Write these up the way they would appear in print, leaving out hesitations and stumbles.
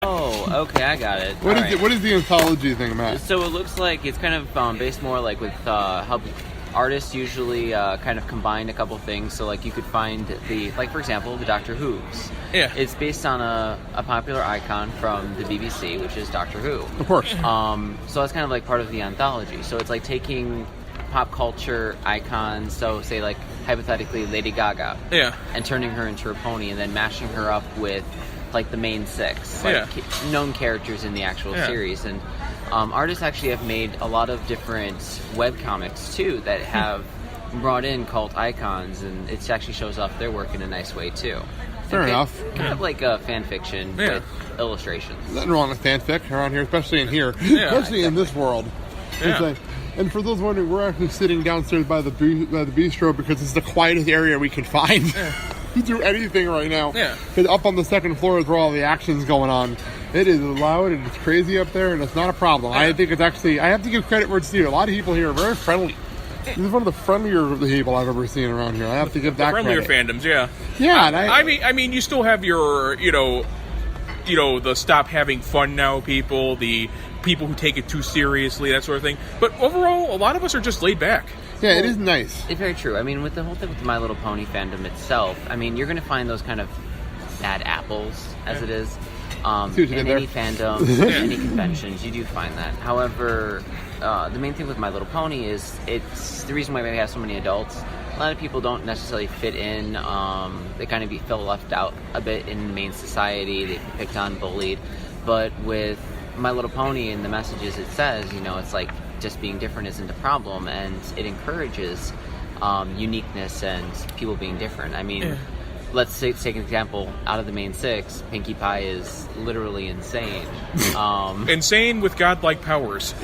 Oh, okay, I got it. What is the anthology thing, Matt? So it looks like it's kind of based more like with how artists usually kind of combine a couple things. So like you could find for example, the Doctor Hooves. Yeah. It's based on a popular icon from the BBC, which is Doctor Who. Of course. So that's kind of like part of the anthology. So it's like taking pop culture icons, so say like hypothetically Lady Gaga. Yeah. And turning her into a pony and then mashing her up with like the main six, known characters in the actual series. And artists actually have made a lot of different webcomics too that have brought in cult icons, and it actually shows off their work in a nice way too. Fair enough. Kind of like a fan fiction with illustrations. Nothing wrong with fanfic around here, especially in here, especially in this world. Yeah. And for those wondering, we're actually sitting downstairs by the bistro because it's the quietest area we can find to do anything right now. Yeah. Because up on the second floor is where all the action's going on. It is loud and it's crazy up there, and it's not a problem. I think it's actually, I have to give credit where it's due. A lot of people here are very friendly. This is one of the friendlier of the people I've ever seen around here. I have to give that friendlier credit. fandoms, yeah. Yeah, and I mean, you still have your, the stop having fun now people, the people who take it too seriously, that sort of thing. But overall, a lot of us are just laid back. Yeah, it is nice. It's very true. I mean, with the whole thing with the My Little Pony fandom itself, I mean, you're going to find those kind of bad apples, as it is. In any fandom, any conventions, you do find that. However, the main thing with My Little Pony is it's the reason why we have so many adults. A lot of people don't necessarily fit in. They kind of feel left out a bit in main society. They get picked on, bullied. But with My Little Pony and the messages it says, it's like just being different isn't a problem, and it encourages uniqueness and people being different. I mean, let's take an example. Out of the main six, Pinkie Pie is literally insane. Insane with godlike powers.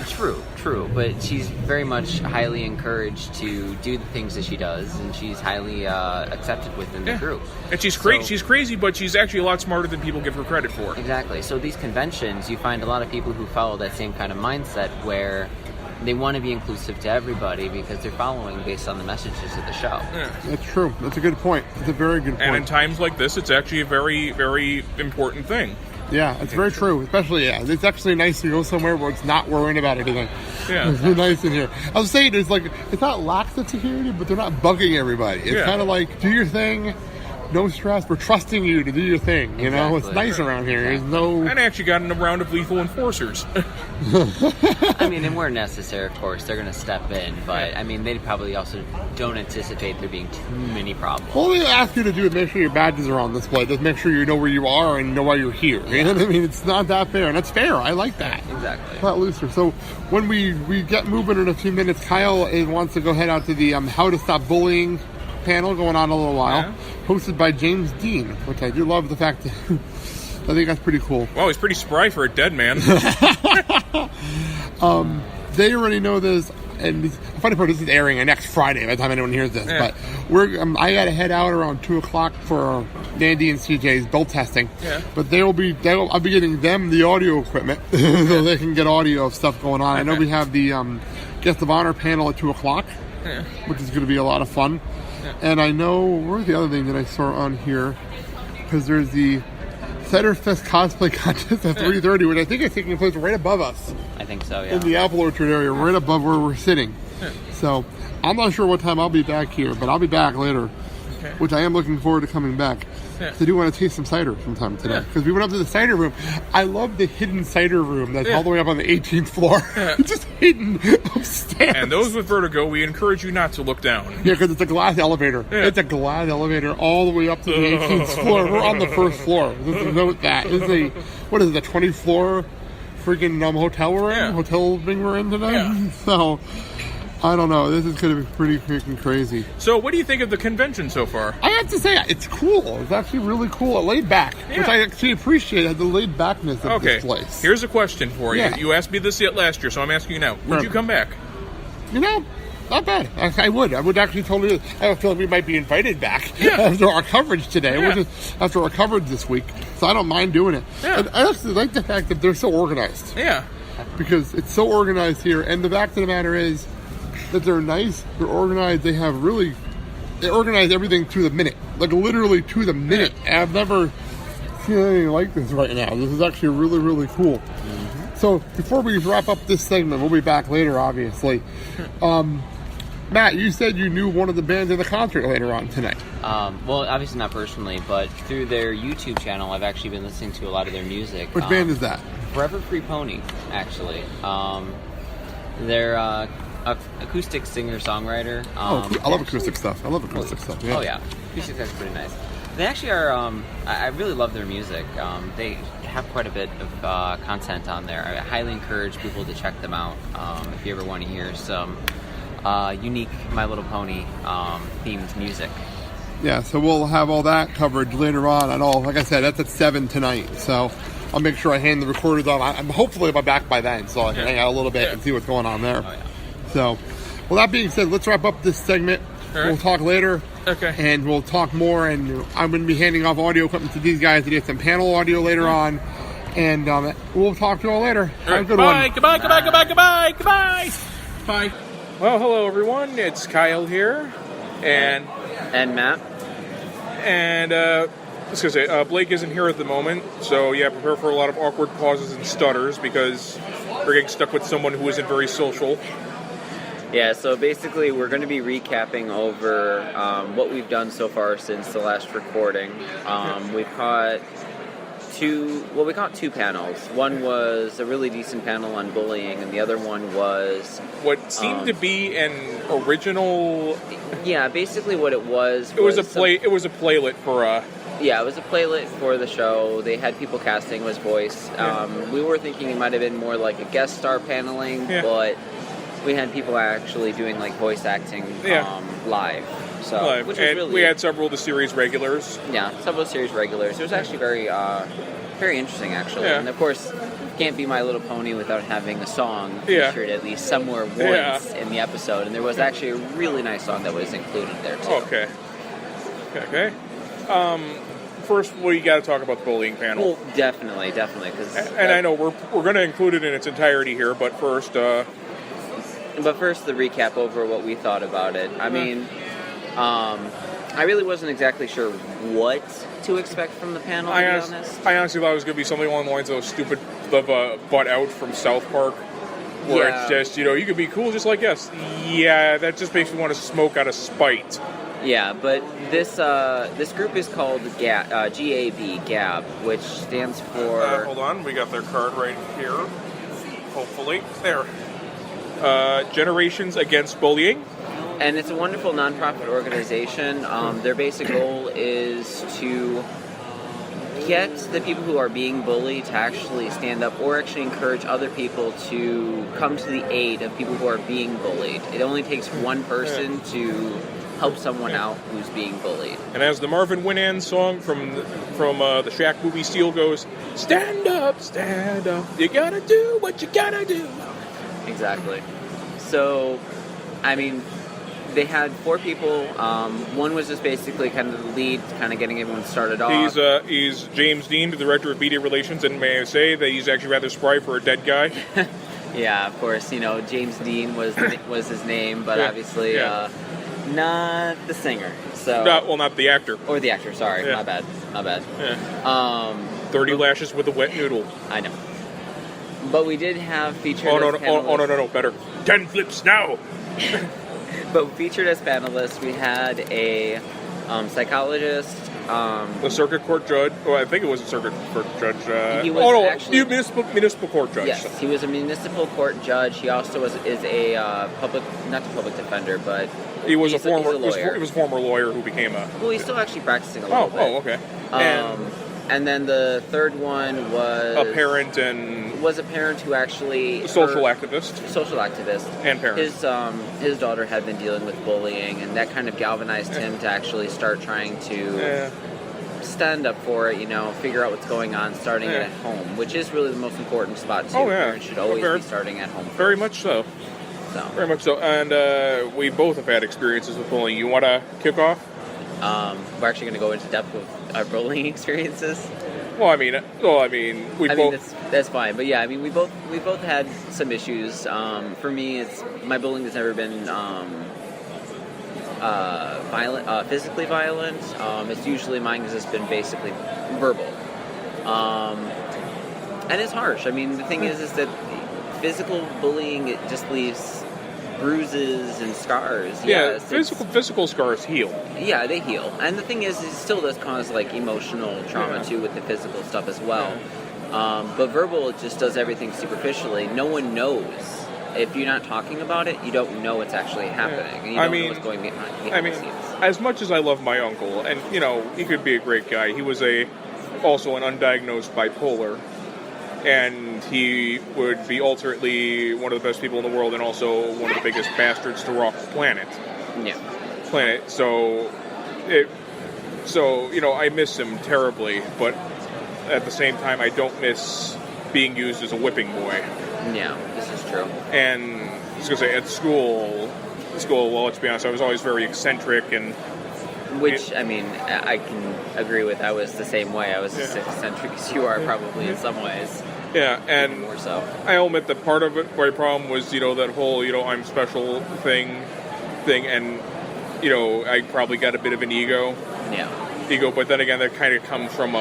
True, but she's very much highly encouraged to do the things that she does, and she's highly accepted within the group. And she's crazy, but she's actually a lot smarter than people give her credit for. Exactly. So these conventions, you find a lot of people who follow that same kind of mindset where they want to be inclusive to everybody because they're following based on the messages of the show. Yeah. That's true. That's a good point. It's a very good point. And in times like this, it's actually a very, very important thing. Yeah, it's very true. Especially, it's actually nice to go somewhere where it's not worrying about anything. Yeah. It's really nice in here. I was saying, it's not lax of security, but they're not bugging everybody. It's kind of like, do your thing. No stress. We're trusting you to do your thing. You know, it's nice around here. There's no. And actually got in a round of lethal enforcers. I mean, and where necessary, of course, they're going to step in. But I mean, they probably also don't anticipate there being too many problems. All they ask you to do is make sure your badges are on display. Just make sure you know where you are and know why you're here. You know what I mean? It's not that fair, and that's fair. I like that. Exactly. It's not looser. So when we get moving in a few minutes, Kyle wants to go head out to the How to Stop Bullying panel going on a little while, hosted by James Dean, which I do love the fact that I think that's pretty cool. Well, he's pretty spry for a dead man. They already know this, and the funny part is this is airing next Friday by the time anyone hears this, but I gotta head out around 2 o'clock for Dandy and CJ's belt testing, but I'll be getting them the audio equipment so they can get audio of stuff going on. I know we have the guest of honor panel at 2 o'clock, which is going to be a lot of fun. And I know, where's the other thing that I saw on here? Because there's the Ciderfest cosplay contest at 3:30, which I think is taking place right above us. I think so, yeah. In the Apple Orchard area, right above where we're sitting. So I'm not sure what time I'll be back here, but I'll be back later, which I am looking forward to coming back. So I do want to taste some cider sometime today, because we went up to the cider room. I love the hidden cider room that's all the way up on the 18th floor. Just hidden upstairs. And those with vertigo, we encourage you not to look down. Yeah, because it's a glass elevator. It's a glass elevator all the way up to the 18th floor. We're on the first floor. Just note that. It's a 20-floor freaking hotel we're in? Hotel thing we're in today? So, I don't know. This is going to be pretty freaking crazy. So, what do you think of the convention so far? I have to say, it's cool. It's actually really cool. Laid back, which I actually appreciate, the laid backness of this place. Here's a question for you. You asked me this last year, so I'm asking you now. Would you come back? Not bad. I would. I would actually totally. I have a feeling we might be invited back after our coverage today, after our coverage this week. So I don't mind doing it. And I actually like the fact that they're so organized. Yeah. Because it's so organized here. And the fact of the matter is that they're nice, they're organized, they organize everything to the minute. Like literally to the minute. And I've never seen anything like this right now. This is actually really, really cool. So before we wrap up this segment, we'll be back later, obviously. Matt, you said you knew one of the bands at the concert later on tonight. Well, obviously not personally, but through their YouTube channel, I've actually been listening to a lot of their music. Which band is that? Forever Free Pony, actually. They're acoustic singer-songwriter. I love acoustic stuff. Yeah. Oh, yeah. Acoustic stuff's pretty nice. They actually are, I really love their music. They have quite a bit of content on there. I highly encourage people to check them out if you ever want to hear some unique My Little Pony themed music. Yeah, so we'll have all that covered later on. And all, like I said, that's at 7 tonight. So I'll make sure I hand the recorders off. I'm hopefully back by then, so I can hang out a little bit and see what's going on there. Oh, yeah. So, well, that being said, let's wrap up this segment. Right. We'll talk later. Okay. And we'll talk more. And I'm going to be handing off audio equipment to these guys to get some panel audio later on. And we'll talk to you all later. Have a good one. Goodbye. Bye. Well, hello, everyone. It's Kyle here. And Matt. And I was going to say, Blake isn't here at the moment, so yeah, prepare for a lot of awkward pauses and stutters because we're getting stuck with someone who isn't very social. Yeah, so basically we're going to be recapping over what we've done so far since the last recording. We caught two panels. One was a really decent panel on bullying, and the other one was what seemed to be an original. Yeah, basically what it was. It was a playlet for Yeah, it was a playlet for the show. They had people casting his voice. We were thinking it might have been more like a guest star paneling, but we had people actually doing like voice acting live. So, which was really, we had several of the series regulars. Yeah, several series regulars. It was actually very interesting, actually. Yeah. And of course, can't be My Little Pony without having a song featured at least somewhere once in the episode. And there was actually a really nice song that was included there too. Okay. First, we got to talk about the bullying panel. Well, definitely, because. And I know we're going to include it in its entirety here, but first. But first, the recap over what we thought about it. I mean, I really wasn't exactly sure what to expect from the panel, to be honest. I honestly thought it was going to be something along the lines of stupid butt out from South Park, where it's just, you could be cool just like us. Yeah, that just makes me want to smoke out of spite. Yeah, but this group is called GAB, GAB, which stands for... hold on, we got their card right here. Hopefully. There. Generations Against Bullying. And it's a wonderful nonprofit organization. Their basic goal is to get the people who are being bullied to actually stand up or actually encourage other people to come to the aid of people who are being bullied. It only takes one person to help someone out who's being bullied. And as the Marvin Winans song from the Shaq movie Steel goes, stand up, you gotta do what you gotta do. Exactly. So, I mean, they had 4 people. One was just basically kind of the lead, kind of getting everyone started off. He's James Dean, the director of media relations, and may I say that he's actually rather spry for a dead guy. Yeah, of course. James Dean was his name, but obviously not the singer. So not the actor. Or the actor. Sorry, my bad. Yeah. 30 lashes with a wet noodle. I know. But we did have featured no, better. 10 flips now! But featured as panelists, we had a psychologist. The circuit court judge. Oh, I think it was a circuit court judge. He was actually, municipal court judge. Yes, he was a municipal court judge. He also is a not a public defender, but he was he's a former lawyer. He was a former lawyer who became a. Well, he's still actually practicing a little bit. Oh, okay. And then the third one was a parent who actually social activist and parent. His daughter had been dealing with bullying, and that kind of galvanized him to actually start trying to stand up for it. Figure out what's going on, starting it at home, which is really the most important spot too. Parents should always be starting at home. Very much so. Very much so. And we both have had experiences with bullying. You want to kick off? We're actually going to go into depth with our bullying experiences. That's fine. But yeah, we both had some issues. For me, my bullying has never been violent, physically violent. It's usually mine has just been basically verbal. And it's harsh. I mean, the thing is that physical bullying, it just leaves bruises and scars. Yeah, physical scars heal. Yeah, they heal. And the thing is, it still does cause, like, emotional trauma, too, with the physical stuff as well. But verbal, it just does everything superficially. No one knows. If you're not talking about it, you don't know what's actually happening. And you don't know what's going behind the scenes. As much as I love my uncle, and, you know, he could be a great guy, he was also an undiagnosed bipolar. And he would be alternately one of the best people in the world and also one of the biggest bastards to rock the planet. Yeah. So, you know, I miss him terribly, but at the same time, I don't miss being used as a whipping boy. Yeah, this is true. And I was going to say, at school, well, let's be honest, I was always very eccentric and... Which, I mean, I can agree with. I was the same way. I was as eccentric as you are, probably, in some ways. Yeah, and more so. I'll admit that part of it, my problem was, you know, that whole, you know, I'm special thing, and, you know, I probably got a bit of an ego. Yeah. But then again, that kind of comes from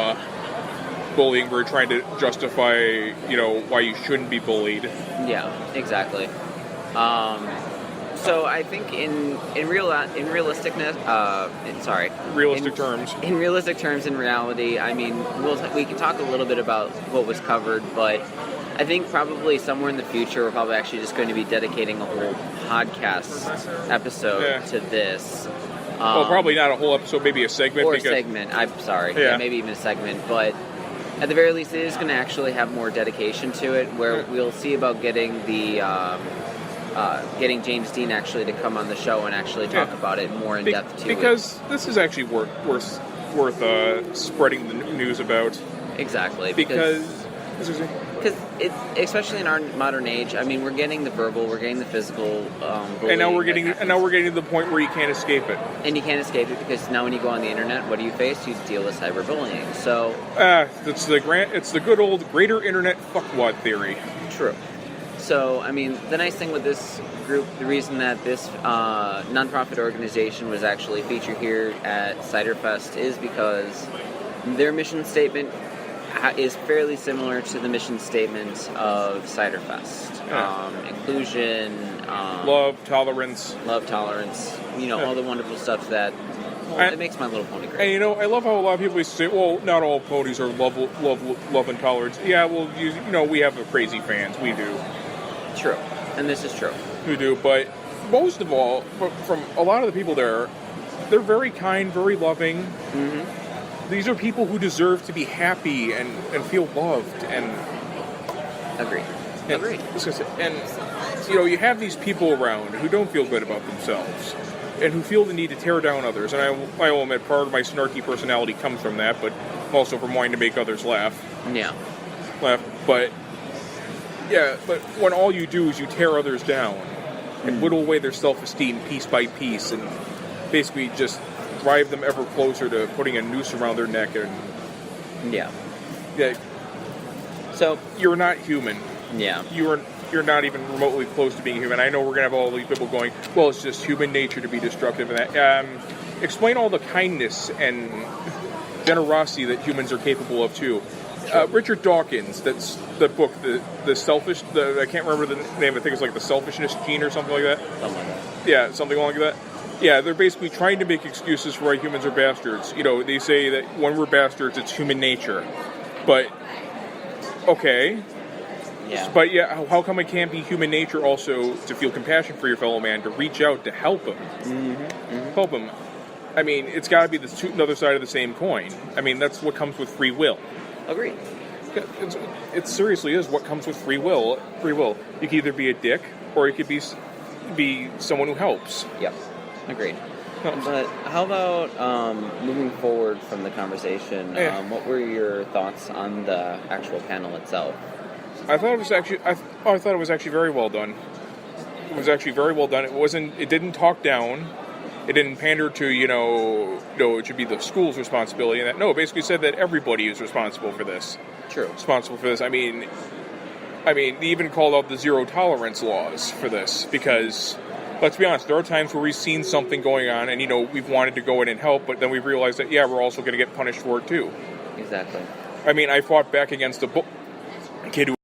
bullying, where you're trying to justify, you know, why you shouldn't be bullied. Yeah, exactly. So I think in realistic terms, in reality, I mean, we can talk a little bit about what was covered, but I think probably somewhere in the future we're probably actually just going to be dedicating a whole podcast episode to this. Well, probably not a whole episode, maybe a segment. Or a segment, I'm sorry. Yeah, maybe even a segment, but at the very least it is going to actually have more dedication to it, where we'll see about getting getting James Dean actually to come on the show and actually talk about it more in depth too. Because this is actually worth spreading the news about. Exactly. Because it's, especially in our modern age, I mean, we're getting the verbal, we're getting the physical bullying. And now we're getting to the point where you can't escape it. And you can't escape it because now when you go on the internet, what do you face? You deal with cyberbullying. So it's the good old greater internet fuckwad theory. True. So, I mean, the nice thing with this group, the reason that this nonprofit organization was actually featured here at Ciderfest is because their mission statement is fairly similar to the mission statement of Ciderfest. Inclusion, love, tolerance, you know, all the wonderful stuff that it makes My Little Pony great. And, you know, I love how a lot of people say, well, not all ponies are love and tolerance. Yeah, well, you know, we have crazy fans. We do. True. And this is true. We do, but most of all, from a lot of the people there, they're very kind, very loving. Mm-hmm. These are people who deserve to be happy and feel loved. And Agreed. And, you know, you have these people around who don't feel good about themselves and who feel the need to tear down others. And I will admit, part of my snarky personality comes from that, but also from wanting to make others laugh. Yeah. But when all you do is you tear others down and whittle away their self-esteem piece by piece and basically just drive them ever closer to putting a noose around their neck so you're not human. Yeah. You're not even remotely close to being human. I know we're going to have all these people going, well, it's just human nature to be destructive and that. Explain all the kindness and generosity that humans are capable of too. Richard Dawkins, that's the book, the selfish, I can't remember the name, I think it's like the selfishness gene or something like that. Something like that. Yeah, something like that. Yeah, they're basically trying to make excuses for why humans are bastards. You know, they say that when we're bastards, it's human nature. But, okay. Yeah. But yeah, how come it can't be human nature also to feel compassion for your fellow man, to reach out, to help him? Mm-hmm. Mm-hmm. Help him. I mean, it's got to be the other side of the same coin. I mean, that's what comes with free will. Agreed. It seriously is what comes with free will. Free will. You can either be a dick, or you could be someone who helps. Yep. Agreed. But how about moving forward from the conversation? What were your thoughts on the actual panel itself? I thought it was actually very well done. It was actually very well done. It didn't talk down. It didn't pander to, it should be the school's responsibility. And that, no, it basically said that everybody is responsible for this. True. Responsible for this. I mean, they even called out the zero tolerance laws for this because, let's be honest, there are times where we've seen something going on and, we've wanted to go in and help, but then we've realized that, we're also going to get punished for it too. Exactly. I mean, I fought back against a kid who